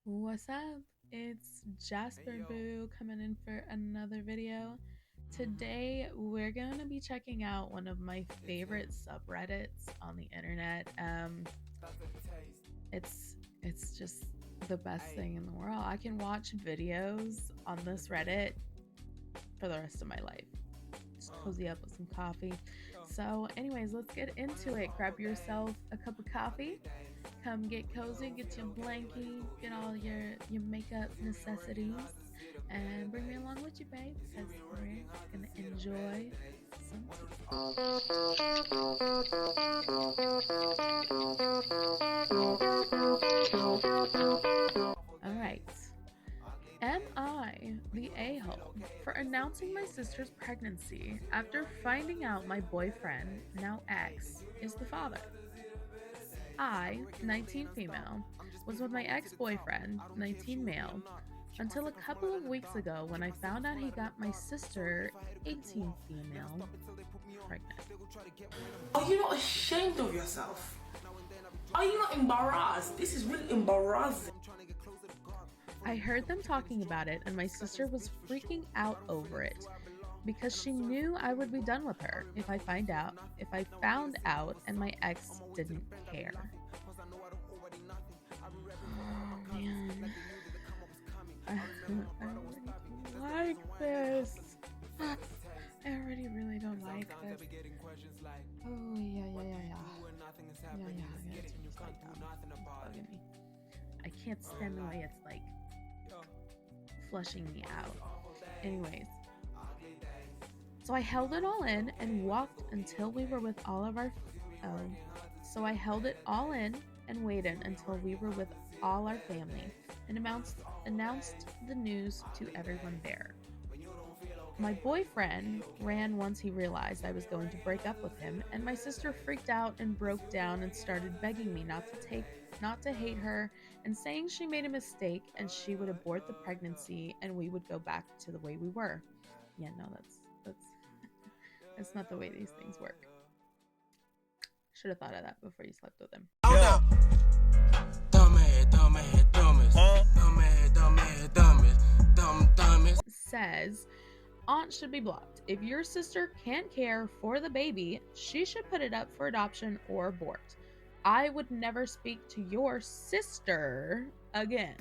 What's up? It's Jasparboo coming in for another video. Today we're going to be checking out one of my favorite subreddits on the internet. It's just the best thing in the world. I can watch videos on this Reddit for the rest of my life. Just cozy up with some coffee. So, anyways, let's get into it. Grab yourself a cup of coffee. Come get cozy, get your blankie, get all your makeup necessities, and bring me along with you, babe, because we're gonna enjoy some tea. All right. Am I the a-hole for announcing my sister's pregnancy after finding out my boyfriend, now ex, is the father? I, 19 female, was with my ex-boyfriend, 19 male, until a couple of weeks ago when I found out he got my sister, 18 female, pregnant. Are you not ashamed of yourself? Are you not embarrassed? This is really embarrassing. I heard them talking about it and my sister was freaking out over it because she knew I would be done with her if I found out and my ex didn't care. Oh man. I already don't like this. I already really don't like this. Oh yeah. It's just like it's bugging me. I can't stand the way it's like flushing me out. Anyways, so I held it all in and walked until we were with all of our. So I held it all in and waited until we were with all our family and announced the news to everyone there. My boyfriend ran once he realized I was going to break up with him, and my sister freaked out and broke down and started begging me not to hate her and saying she made a mistake and she would abort the pregnancy and we would go back to the way we were. Yeah, no, that's that's not the way these things work. Should have thought of that before you slept with him. Says aunt should be blocked. If your sister can't care for the baby, she should put it up for adoption or abort. I would never speak to your sister again.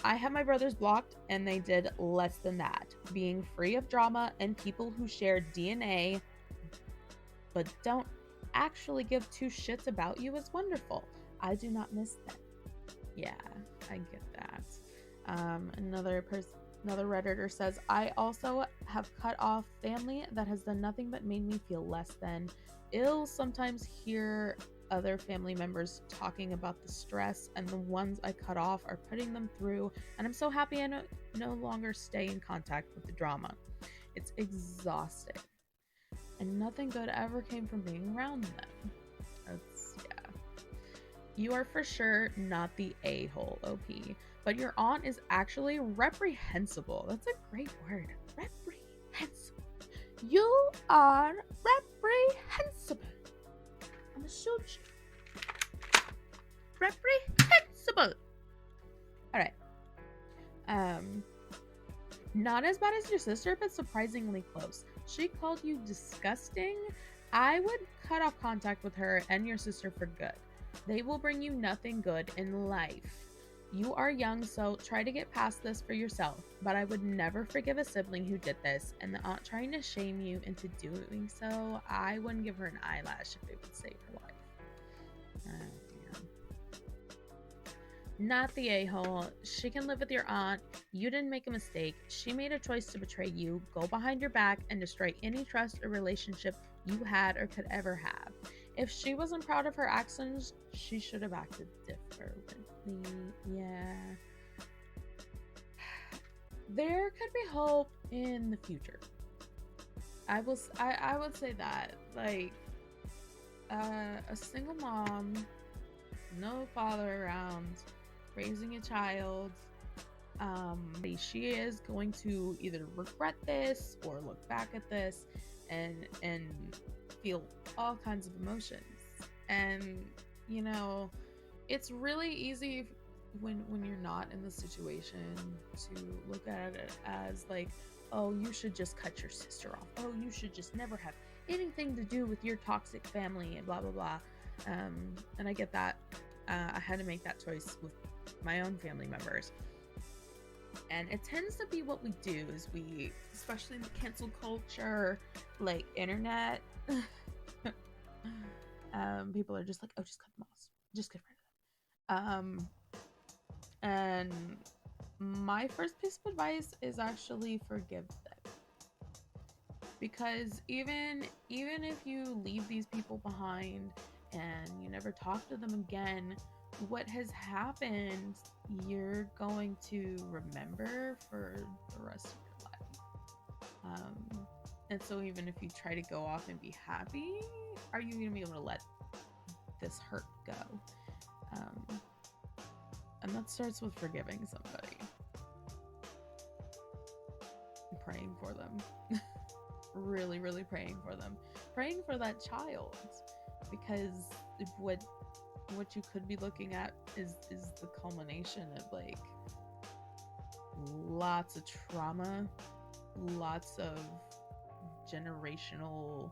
I have my brothers blocked and they did less than that. Being free of drama and people who share DNA but don't actually give two shits about you is wonderful. I do not miss them. Yeah, I get that. Another Redditor says, I also have cut off family that has done nothing but made me feel less than. I'll sometimes hear other family members talking about the stress and the ones I cut off are putting them through, and I'm so happy I no longer stay in contact with the drama. It's exhausting. And nothing good ever came from being around them. Yeah. You are for sure not the a-hole, OP, but your aunt is actually reprehensible. That's a great word. Reprehensible. You are reprehensible. I'm gonna shoot you. Reprehensible. All right. Not as bad as your sister, but surprisingly close. She called you disgusting. I would cut off contact with her and your sister for good. They will bring you nothing good in life. You are young, so try to get past this for yourself, but I would never forgive a sibling who did this, and the aunt trying to shame you into doing so, I wouldn't give her an eyelash if it would save her life. Not the a-hole. She can live with your aunt. You didn't make a mistake. She made a choice to betray you, go behind your back, and destroy any trust or relationship you had or could ever have. If she wasn't proud of her actions, she should have acted differently. Yeah. There could be hope in the future. I would say that. Like, a single mom, no father around, raising a child, she is going to either regret this or look back at this and feel all kinds of emotions. And you know, it's really easy when you're not in the situation, to look at it as like, oh, you should just cut your sister off. Oh, you should just never have anything to do with your toxic family and blah blah blah. And I get that. I had to make that choice with my own family members, and it tends to be what we do is we, especially in the cancel culture, like internet, people are just like, oh, just cut them off, just get rid of them. And my first piece of advice is actually forgive them, because even if you leave these people behind and you never talk to them again, what has happened you're going to remember for the rest of your life. And so even if you try to go off and be happy, are you going to be able to let this hurt go? And that starts with forgiving somebody and praying for them. Really, really praying for them. Praying for that child, because what you could be looking at is the culmination of like lots of trauma, lots of generational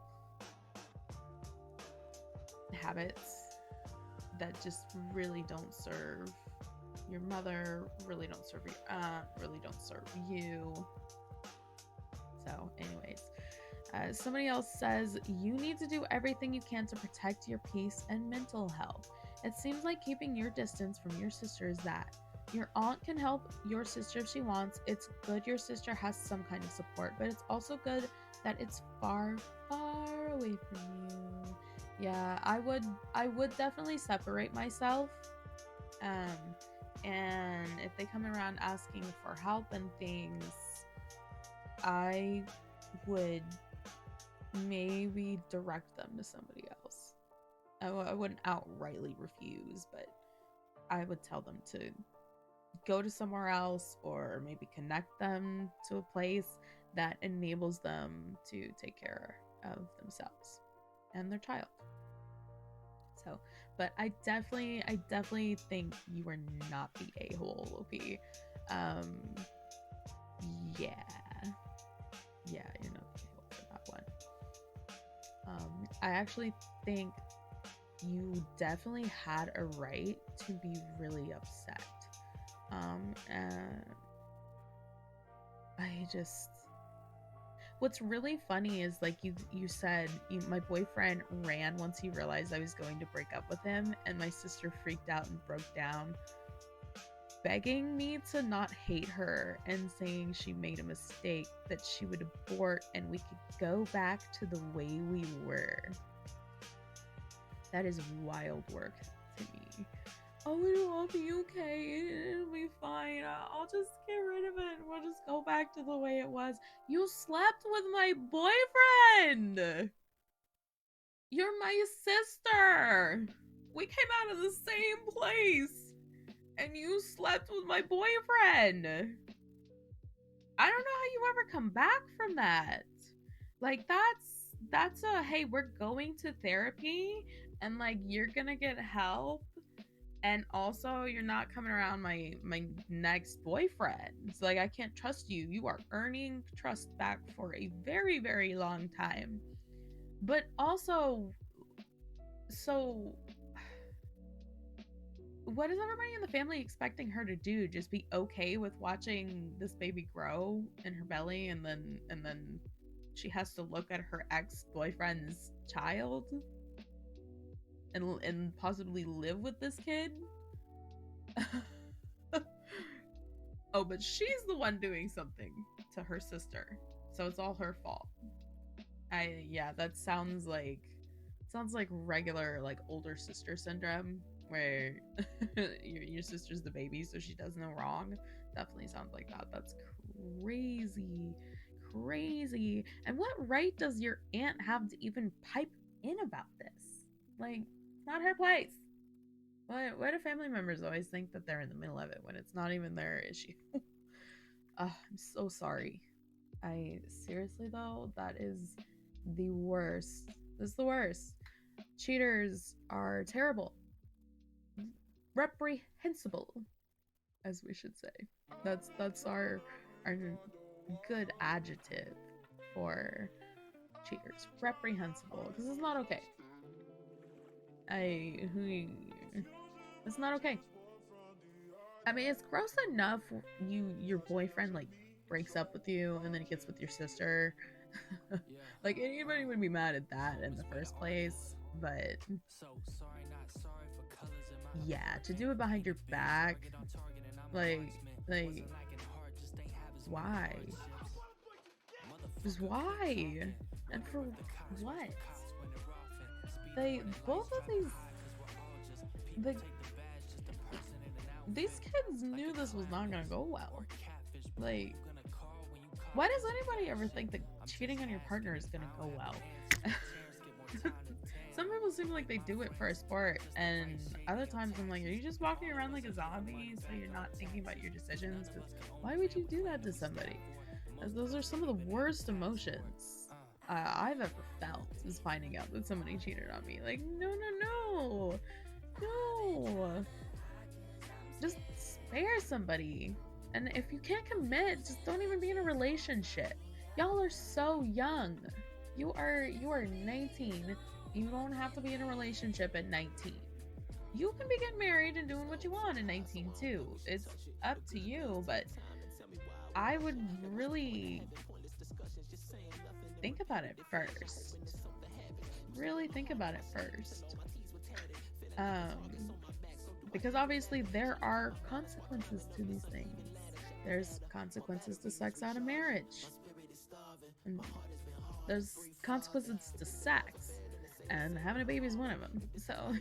habits that just really don't serve your mother, really don't serve your aunt, really don't serve you. So anyways, somebody else says, you need to do everything you can to protect your peace and mental health. It seems like keeping your distance from your sister is that. Your aunt can help your sister if she wants. It's good your sister has some kind of support, but it's also good that it's far, far away from you. Yeah, I would definitely separate myself. And if they come around asking for help and things, I would maybe direct them to somebody else. I wouldn't outrightly refuse, but I would tell them to go to somewhere else, or maybe connect them to a place that enables them to take care of themselves and their child. So, but I definitely think you are not the a-hole, OP. Yeah, you're not the a-hole for that one. I actually think you definitely had a right to be really upset. And what's really funny is like you said my boyfriend ran once he realized I was going to break up with him, and my sister freaked out and broke down, begging me to not hate her and saying she made a mistake, that she would abort and we could go back to the way we were. That is wild work to me. Oh, it'll all be okay. It'll be fine. I'll just get rid of it. We'll just go back to the way it was. You slept with my boyfriend. You're my sister. We came out of the same place. And you slept with my boyfriend. I don't know how you ever come back from that. Like, that's a, hey, we're going to therapy and like you're gonna get help. And also, you're not coming around my next boyfriend. It's like, I can't trust you. You are earning trust back for a very, very long time. But also, so what is everybody in the family expecting her to do? Just be okay with watching this baby grow in her belly, and then she has to look at her ex-boyfriend's child and possibly live with this kid? Oh, but she's the one doing something to her sister, so it's all her fault. That sounds like regular like older sister syndrome, where your sister's the baby, so she does no wrong. Definitely sounds like that. That's crazy. And what right does your aunt have to even pipe in about this? Like, it's not her place. Why do family members always think that they're in the middle of it when it's not even their issue? I'm so sorry. Seriously though, that is the worst. This is the worst. Cheaters are terrible. Reprehensible. as we should say. That's our good adjective for cheaters. Reprehensible, because it's not okay. It's not okay. I mean, it's gross enough your boyfriend like breaks up with you and then he gets with your sister. Like anybody would be mad at that in the first place, but yeah, to do it behind your back, like why? Just why? And for what? Both of these kids knew this was not gonna go well. Like, why does anybody ever think that cheating on your partner is gonna go well? Some people seem like they do it for a sport, and other times I'm like, are you just walking around like a zombie so you're not thinking about your decisions? Because why would you do that to somebody? As those are some of the worst emotions I've ever felt, is finding out that somebody cheated on me. Like, no. Just spare somebody. And if you can't commit, just don't even be in a relationship. Y'all are so young. You are 19. You don't have to be in a relationship at 19. You can be getting married and doing what you want at 19 too. It's up to you, but I would really think about it first. Really think about it first. Because obviously there are consequences to these things. There's consequences to sex out of marriage. And there's consequences to sex. And having a baby is one of them. So,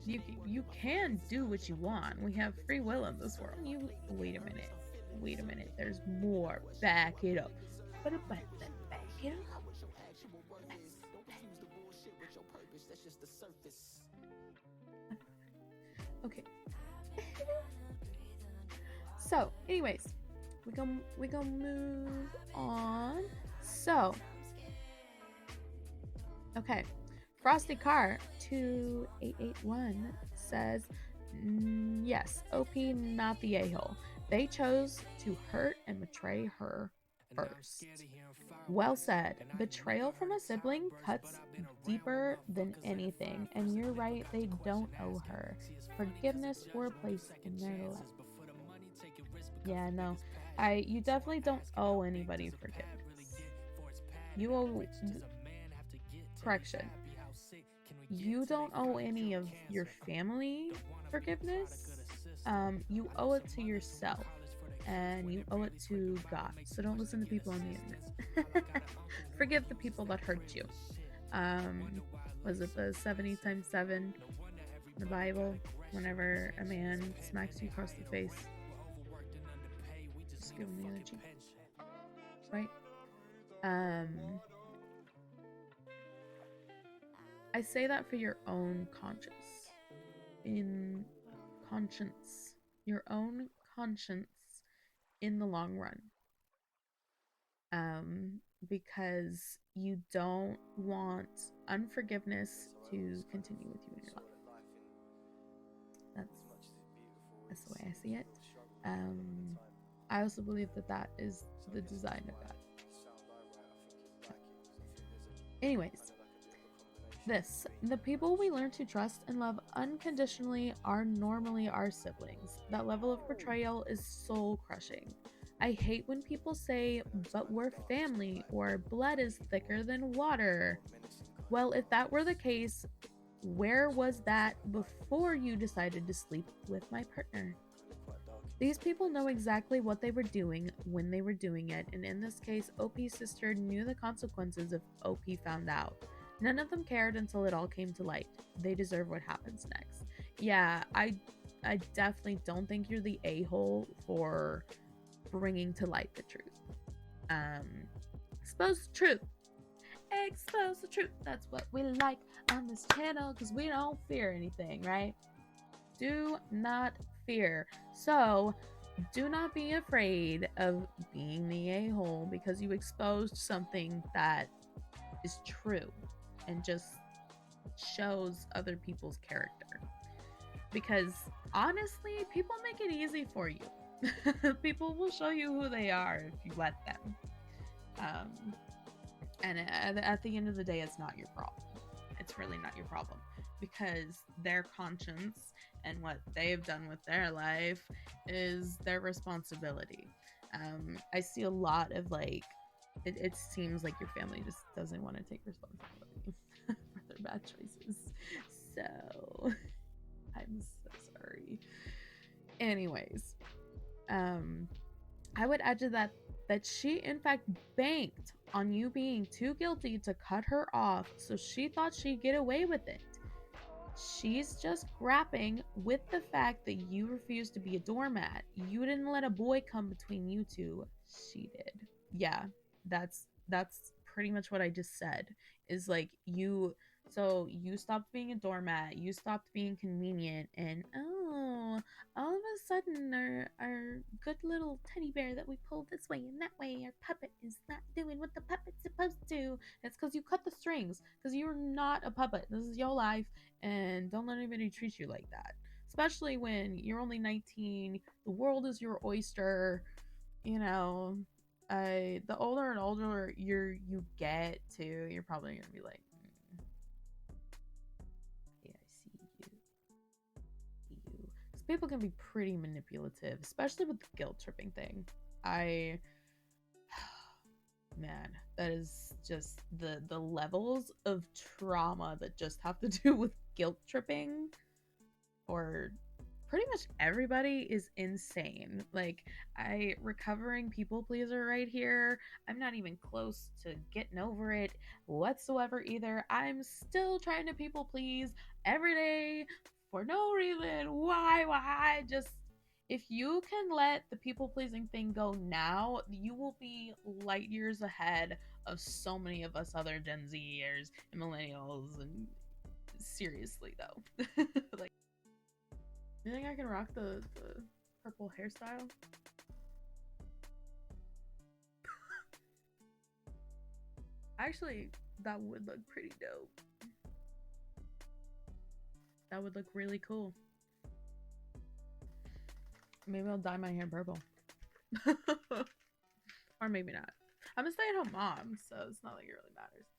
you can do what you want. We have free will in this world. Wait a minute. There's more. Back it up. Back it up. Okay. So, anyways, we gonna move on. So, okay. Frosty Car 2881 says, yes, OP not the a-hole. They chose to hurt and betray her first. Well said. Betrayal from a sibling cuts deeper than anything, and you're right, they don't owe her forgiveness or a place in their life. Yeah, no. You definitely don't owe anybody forgiveness. You owe correction. You don't owe any of your family forgiveness. You owe it to yourself. And you owe it to God. So don't listen to people on the internet. Forgive the people that hurt you. Was it the 70 times 7 in the Bible? Whenever a man smacks you across the face, just give him the other cheek. Right? I say that for your own conscience. Your own conscience in the long run. Because you don't want unforgiveness to continue with you in your life. That's the way I see it. I also believe that is the design of God. Anyways, the people we learn to trust and love unconditionally are normally our siblings. That level of betrayal is soul crushing. I hate when people say, but we're family, or blood is thicker than water. Well, if that were the case, where was that before you decided to sleep with my partner? These people know exactly what they were doing when they were doing it, and in this case, OP's sister knew the consequences if OP found out. None of them cared until it all came to light. They deserve what happens next. Yeah, I definitely don't think you're the a-hole for bringing to light the truth. Expose the truth. Expose the truth. That's what we like on this channel, because we don't fear anything, right? Do not fear. So do not be afraid of being the a-hole because you exposed something that is true, and just shows other people's character. Because honestly, people make it easy for you. People will show you who they are if you let them. And at the end of the day, it's not your problem. It's really not your problem, because their conscience and what they've done with their life is their responsibility. I see a lot of like, it seems like your family just doesn't want to take responsibility for their bad choices. So I'm so sorry. Anyways, I would add to that she in fact banked on you being too guilty to cut her off, so she thought she'd get away with it. She's just grappling with the fact that you refused to be a doormat. You didn't let a boy come between you two. She did. Yeah, that's pretty much what I just said. Is like you stopped being a doormat, you stopped being convenient, and all of a sudden our good little teddy bear that we pulled this way and that way, our puppet is not doing what the puppet's supposed to. It's because you cut the strings, because you're not a puppet. This is your life, and don't let anybody treat you like that. Especially when you're only 19, the world is your oyster, you know. The older and older you get to, you're probably gonna be like, yeah, I see you. Because people can be pretty manipulative, especially with the guilt tripping thing. Man, that is just the levels of trauma that just have to do with guilt tripping, or pretty much everybody, is insane. Like, recovering people pleaser right here. I'm not even close to getting over it whatsoever either. I'm still trying to people please every day for no reason. Why? Just, if you can let the people pleasing thing go now, you will be light years ahead of so many of us other Gen Zers and millennials. And seriously though, like, you think I can rock the purple hairstyle? Actually, that would look pretty dope. That would look really cool. Maybe I'll dye my hair purple. Or maybe not. I'm a stay-at-home mom, so it's not like it really matters.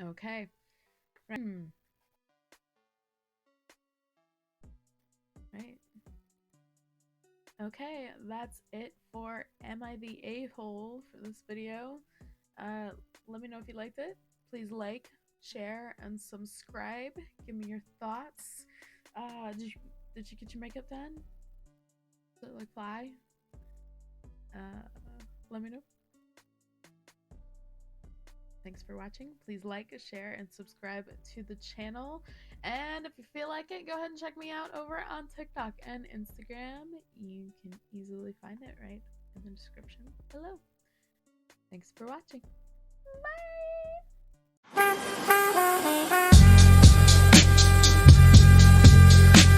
Okay. Right. Okay, that's it for Am I the A-hole for this video. Let me know if you liked it. Please like, share, and subscribe. Give me your thoughts. Did you get your makeup done? Does it look fly? Let me know. Thanks for watching. Please like, share, and subscribe to the channel. And if you feel like it, go ahead and check me out over on TikTok and Instagram. You can easily find it right in the description below. Thanks for watching. Bye!